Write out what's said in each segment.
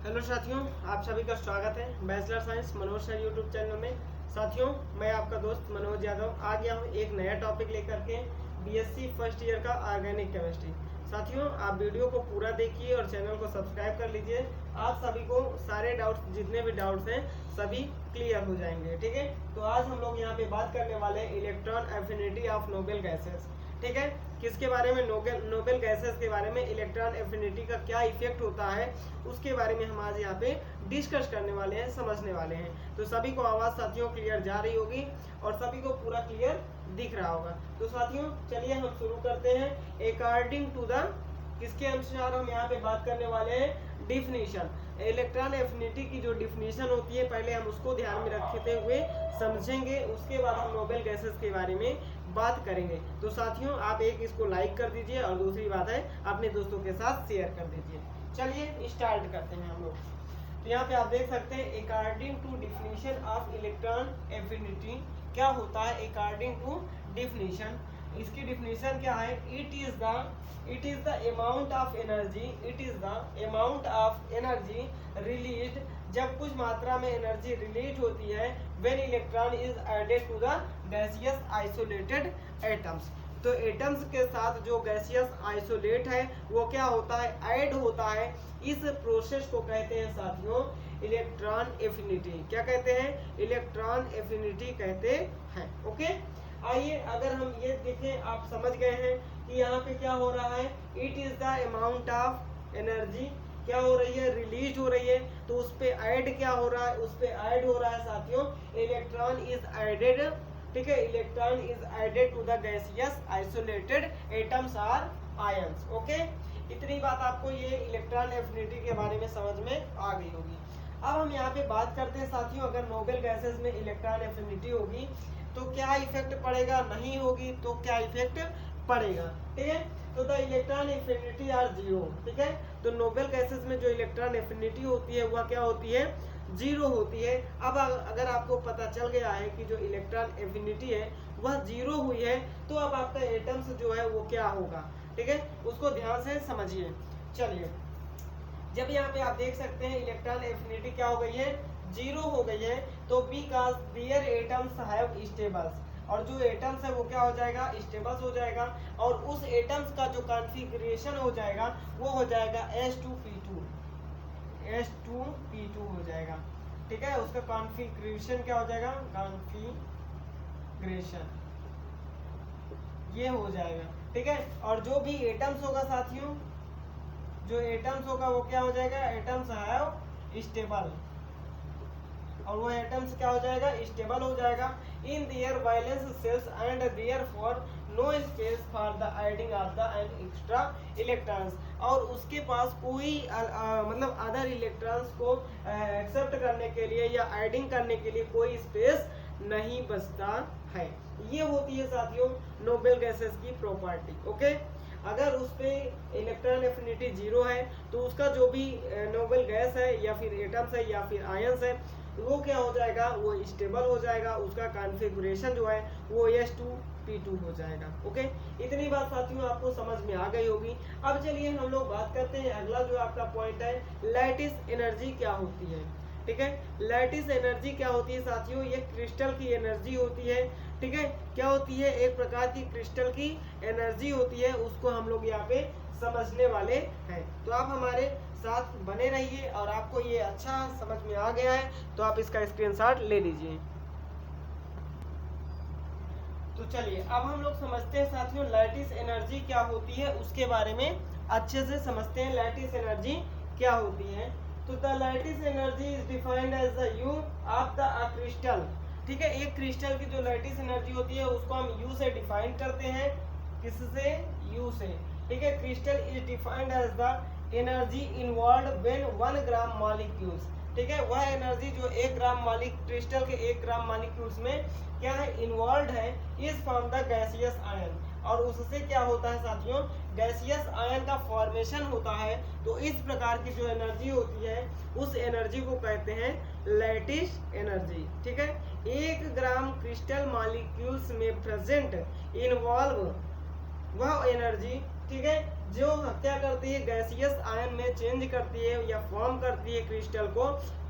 Hello साथियों, आप सभी का स्वागत है bachelor science Manoj sir YouTube channel में। साथियों, मैं आपका दोस्त मनोज यादव आ गया हूँ एक नया टॉपिक लेकर के, बीएससी फर्स्ट ईयर का ऑर्गेनिक केमिस्ट्री। साथियों, आप वीडियो को पूरा देखिए और चैनल को सब्सक्राइब कर लीजिए। आप सभी को सारे डाउट्स, जितने भी डाउट्स हैं सभी क्लियर हो जाएंगे। ठीक है, तो आज हम लोग यहाँ पे बात करने वाले हैं electron affinity of noble gases. ठीक है, किसके बारे में? नोबेल गैसेस के बारे में। इलेक्ट्रॉन एफिनिटी का क्या इफेक्ट होता है उसके बारे में हम आज यहाँ पे डिस्कस करने वाले हैं, समझने वाले हैं। तो सभी को आवाज साथियों क्लियर जा रही होगी और सभी को पूरा क्लियर दिख रहा होगा। तो साथियों चलिए हम शुरू करते हैं। अकॉर्डिंग टू द, किसके अनुसार हम यहाँ पे बात करने वाले हैं? डिफिनीशन। इलेक्ट्रॉन एफिनिटी की जो डिफिनीशन होती है पहले हम उसको ध्यान में रखते हुए समझेंगे, उसके बाद हम नोबेल गैसेस के बारे में बात करेंगे। तो साथियों आप एक इसको लाइक कर दीजिए और दूसरी बात है अपने दोस्तों के साथ शेयर कर दीजिए। चलिए स्टार्ट करते हैं हम लोग। तो यहाँ पे आप देख सकते हैं according to definition of electron affinity क्या होता है। अकॉर्डिंग टू डिफिनीशन, इसकी डिफिनीशन क्या है? It is the amount of energy, it is the amount of energy released, जब कुछ मात्रा में एनर्जी रिलीज होती है when electron is added to the gaseous isolated atoms. तो एटम्स के साथ जो गैसियस आइसोलेट है वो क्या होता है? ऐड होता है। इस प्रोसेस को कहते हैं साथियों इलेक्ट्रॉन एफिनिटी। क्या कहते हैं? इलेक्ट्रॉन एफिनिटी कहते हैं। ओके, आइए अगर हम ये देखें, आप समझ गए हैं कि यहाँ पे क्या हो रहा है। It is the amount of energy क्या हो रही है? रिलीज हो रही है। तो उस पे ऐड क्या हो रहा है? उस पे ऐड हो रहा है साथियों इलेक्ट्रॉन इज एडेड। ठीक है, electron is added to the gaseous isolated atoms or ions. Okay, इतनी बात आपको ये इलेक्ट्रॉन एफिनिटी के बारे में समझ में आ गई होगी। अब हम यहाँ पे बात करते हैं साथियों, अगर नोबेल गैसेस में इलेक्ट्रॉन एफिनिटी होगी तो क्या इफेक्ट पड़ेगा? नहीं होगी तो क्या इफेक्ट पड़ेगा? ठीक है, तो the electron affinity are zero. ठीक है, तो नोबेल गैसेस में जो इलेक्ट्रॉन एफिनिटी होती है वह क्या होती है? जीरो होती है। अब अगर आपको पता चल गया है कि जो इलेक्ट्रॉन एफिनिटी है वह जीरो हुई है तो अब आपका एटम्स जो है वो क्या होगा? ठीक है, उसको ध्यान से समझिए। चलिए, जब यहाँ पे आप देख सकते हैं इलेक्ट्रॉन एफिनिटी क्या हो गई है? जीरो हो गई है। तो because their atoms have stables, और जो एटम्स है वो क्या हो जाएगा? स्टेबल्स हो जाएगा। और उस एटम्स का जो कॉन्फ़िगरेशन हो जाएगा वो हो जाएगा H2P2, H2P2 हो जाएगा। ठीक है, उसका कॉन्फ़िगरेशन क्या हो जाएगा? कॉन्फ़िगरेशन ये हो जाएगा। ठीक है, और जो भी एटम्स होगा साथियों, जो एटम्स होगा वो क्या हो जाएगा? एटम्स हैव स्टेबल, और वो एटम्स क्या हो जाएगा? स्टेबल हो जाएगा in their valence shells and therefore no space for the adding of the extra electrons, और उसके पास कोई मतलब अदर इलेक्ट्रॉन्स को एक्सेप्ट करने के लिए या एडिंग करने के लिए कोई स्पेस नहीं बचता है। ये होती है साथियों नोबेल गैसेस की प्रॉपर्टी। ओके, अगर उस पे इलेक्ट्रॉन एफिनिटी जीरो है तो उसका जो भी नोबेल गैस है या फिर एटम्स है या फिर आयंस है वो क्या हो जाएगा? वो स्टेबल हो जाएगा। उसका कॉन्फ़िगरेशन जो है वो H2P2 हो जाएगा। ओके, इतनी बात साथियों आपको समझ में आ गई होगी। अब चलिए हम लोग बात करते हैं, अगला जो आपका पॉइंट है लैटिस एनर्जी क्या होती है। ठीक है, लैटिस एनर्जी क्या होती है साथियों? ये क्रिस्टल की एनर्जी होती है। ठीक है, क्या होती है? एक प्रकार की क्रिस्टल की एनर्जी होती है, उसको हम लोग यहाँ पे समझने वाले हैं। तो आप हमारे साथ बने रहिए और आपको ये अच्छा समझ में आ गया है तो आप इसका स्क्रीनशॉट ले लीजिए। तो चलिए अब हम लोग समझते हैं साथियों लैटिस एनर्जी क्या होती है, उसके बारे में अच्छे से समझते हैं लैटिस एनर्जी क्या होती है। तो the lattice energy is defined as the U of the crystal. ठीक है, एक क्रिस्टल की जो लैटिस एनर्जी होती है उसको हम यू से डिफाइन करते हैं। किससे? यू से। ठीक है, crystal is defined as the energy involve when 1 gram molecules. ठीक है, वह एनर्जी जो 1 ग्राम क्रिस्टल के 1 ग्राम मॉलिक्यूल्स में क्या है? इन्वॉल्व है is from the gaseous ion, और उससे क्या होता है साथियों? गैसियस आयन का फॉर्मेशन होता है। तो इस प्रकार की जो एनर्जी होती है उस एनर्जी को कहते हैं लैटिस एनर्जी। ठीक है, 1 ग्राम क्रिस्टल मॉलिक्यूल्स में प्रेजेंट इन्वॉल्व वह एनर्जी, ठीक है, जो क्या करती है गैसियस आयन में चेंज करती है या फॉर्म करती है क्रिस्टल को,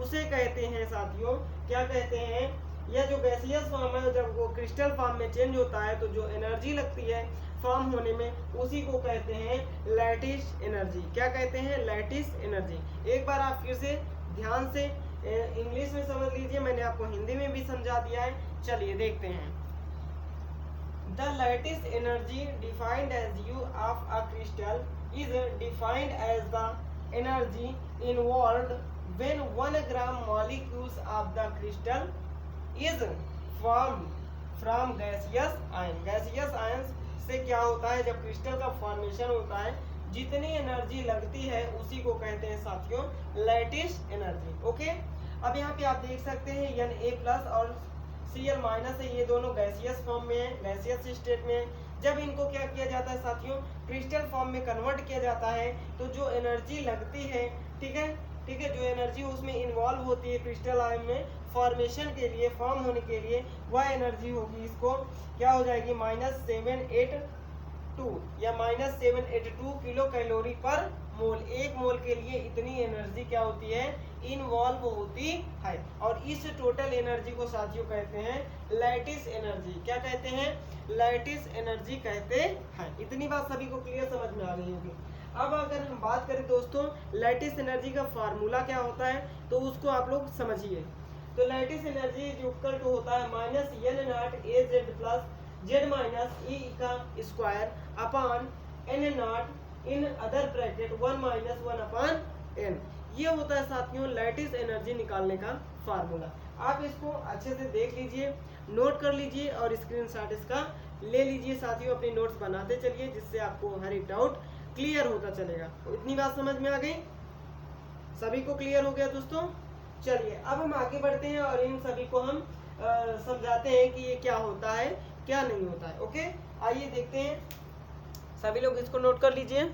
उसे कहते हैं साथियों, क्या कहते हैं, यह जो गैसियस फॉर्म है जब वो क्रिस्टल फॉर्म में चेंज होता है तो जो एनर्जी लगती है फॉर्म होने में, उसी को कहते हैं लैटिस एनर्जी। क्या कहते हैं? Lattice energy. एक बार आप फिर से ध्यान से इंग्लिश में समझ लीजिए, मैंने आपको हिंदी में भी समझा दिया है। चलिए देखते हैं। The lattice energy defined as U of a crystal is defined as the energy involved when 1 gram molecules of the crystal is formed from gaseous ion। gaseous ions से क्या होता है, जब क्रिस्टल का फॉर्मेशन होता है, जितनी एनर्जी लगती है उसी को कहते हैं साथियों लैटिस एनर्जी। ओके, अब यहाँ पे आप देख सकते हैं Na+ और Cl- है, ये दोनों गैसियस फॉर्म में है, गैसियस स्टेट में है। जब इनको क्या किया जाता है साथियों, क्रिस्टल फॉर्म में कन्वर्ट किया जाता है, तो जो एनर्जी लगती है, ठीक है, जो एनर्जी उसमें इन्वॉल्व होती है क्रिस्टल आयन में फॉर्मेशन के लिए, फॉर्म होने के लिए, वह एनर्जी होगी, इसको क्या हो जाएगी, -782 या -782 किलो कैलोरी पर मोल। एक मोल के लिए इतनी एनर्जी क्या होती है, इन्वॉल्व होती है। और इस टोटल एनर्जी को साथियों कहते हैं लैटिस एनर्जी। क्या कहते हैं? लैटिस एनर्जी कहते हैं। इतनी बात सभी को क्लियर समझ में आ गई होगी। अब अगर हम बात करें दोस्तों लैटिस एनर्जी का फार्मूला क्या होता है, तो उसको आप लोग समझिए। तो लैटिस एनर्जी जो इक्वल टू होता है -N0 AZ+ Z- E का square upon N0 in other bracket 1 - 1/n। ये होता है साथियों लैटिस एनर्जी निकालने का फार्मूला। आप इसको अच्छे से देख लीजिए, नोट कर लीजिए और स्क्रीनशॉट इसका ले लीजिए साथियों, अपनी नोट्स बनाते चलिए, जिससे आपको हर एक डाउट क्लियर होता चलेगा। तो इतनी बात समझ में आ गई, सभी को क्लियर हो गया दोस्तों। चलिए अब हम आगे बढ़ते हैं और इन सभी को हम समझाते हैं कि ये क्या होता है क्या नहीं होता है। ओके, आइए देखते हैं, सभी लोग इसको नोट कर लीजिए।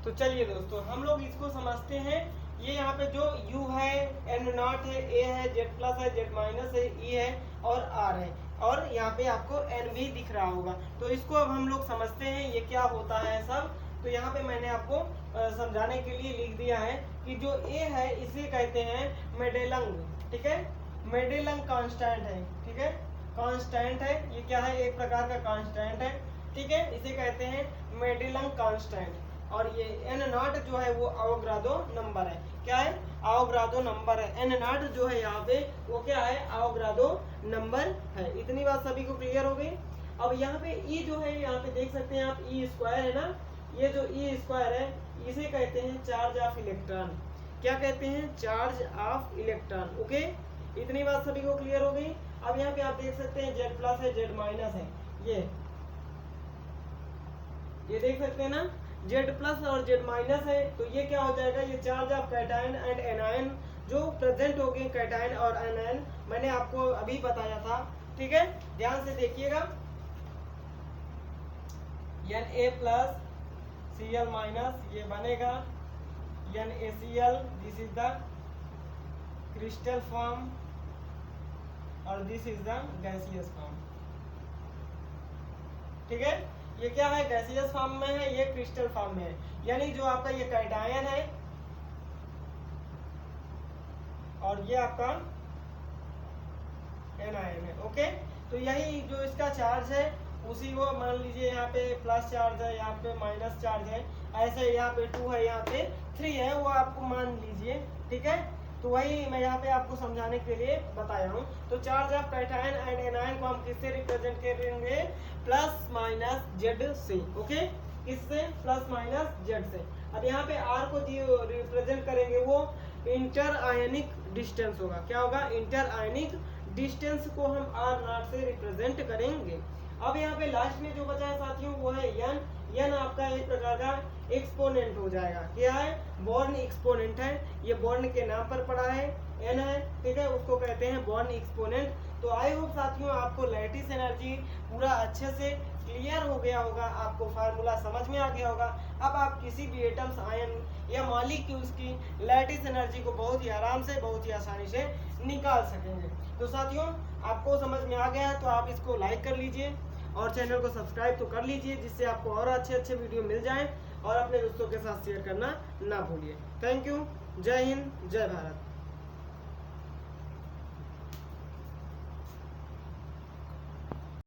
तो चलिए दोस्तों हम लोग इसको समझते हैं। ये यहाँ पे जो U है, N0 है, A है, Z+ है, Z- है, E है और R है, और यहाँ पे आपको N भी दिख रहा होगा। तो इसको अब हम लोग समझते हैं ये क्या होता है सब। तो यहाँ पे मैंने आपको समझाने के लिए लिख दिया है कि जो A है इसे कहते हैं मेडेलंग, ठीक है, मेडेलंग कांस्टेंट है, ठीक है, कांस्टेंट है, ये क्या है, एक प्रकार का कांस्टेंट है, ठीक है, इसे कहते हैं मेडेलंग कांस्टेंट। और ये N0 जो है वो आवोगाड्रो नंबर है। क्या है? आवोगाड्रो नंबर है। N0 जो है यहाँ पे वो क्या है, आवोगाड्रो नंबर है। इतनी बात सभी को क्लियर हो गई। अब यहाँ पे E जो है, यहाँ पे देख सकते हैं आप, E² है ना, ये जो E² है इसे कहते हैं चार्ज ऑफ इलेक्ट्रॉन। क्या कहते हैं? Charge of electron. ओके, इतनी बात सभी को क्लियर हो गई। अब यहाँ पे आप देख सकते हैं Z+ है, Z- है, ये देख सकते हैं ना, Z+ और Z- है, तो ये क्या हो जाएगा, ये charge of cation and anion जो प्रेजेंट हो गए, कैटायन और एनायन, मैंने आपको अभी बताया था, ठीक है, ध्यान से देखिएगा। Na+ Cl- ये बनेगा NaCl, this is the crystal form और this is the gaseous form, ठीक है। ये क्या है, गैसियस फॉर्म में है, ये क्रिस्टल फॉर्म में है, यानी जो आपका ये कैटायन है और ये आपका एनायन है। ओके, तो यही जो इसका चार्ज है उसी को मान लीजिए यहाँ पे प्लस चार्ज है, यहाँ पे माइनस चार्ज है, ऐसे यहाँ पे 2 है, यहाँ पे 3 है, वो आपको मान लीजिए, ठीक है। तो वही मैं यहाँ पे आपको समझाने के लिए बताया हूँ। तो charge of cation and anion को हम किससे रिप्रेजेंट करेंगे, +- Z से। ओके, किससे, +- Z से। अब यहाँ पे R को रिप्रेजेंट करेंगे, वो इंटर आयनिक डिस्टेंस होगा। क्या होगा, इंटर आयनिक डिस्टेंस को हम R0 से रिप्रेजेंट करेंगे। अब यहाँ पे लास्ट में जो बचा है साथियों वो है n आपका एक प्रकार का एक्सपोनेंट हो जाएगा। क्या है, बॉर्न एक्सपोनेंट है, ये बॉर्न के नाम पर पड़ा है, n है, ठीक है, उसको कहते हैं बॉर्न एक्सपोनेंट। तो आई होप साथियों आपको लैटिस एनर्जी पूरा अच्छे से क्लियर हो गया होगा, आपको फार्मूला समझ में आ गया होगा। अब आप किसी भी एटम्स, आयन या मॉलिक्यूल्स की लैटिस एनर्जी को बहुत ही आराम से, बहुत ही आसानी से निकाल सकेंगे। तो साथियों आपको समझ में आ गया है तो आप इसको लाइक कर लीजिए और चैनल को सब्सक्राइब तो कर लीजिए, जिससे आपको और अच्छे अच्छे वीडियो मिल जाएं और अपने दोस्तों के साथ शेयर करना ना भूलिए। Thank you. जय हिंद, जय भारत।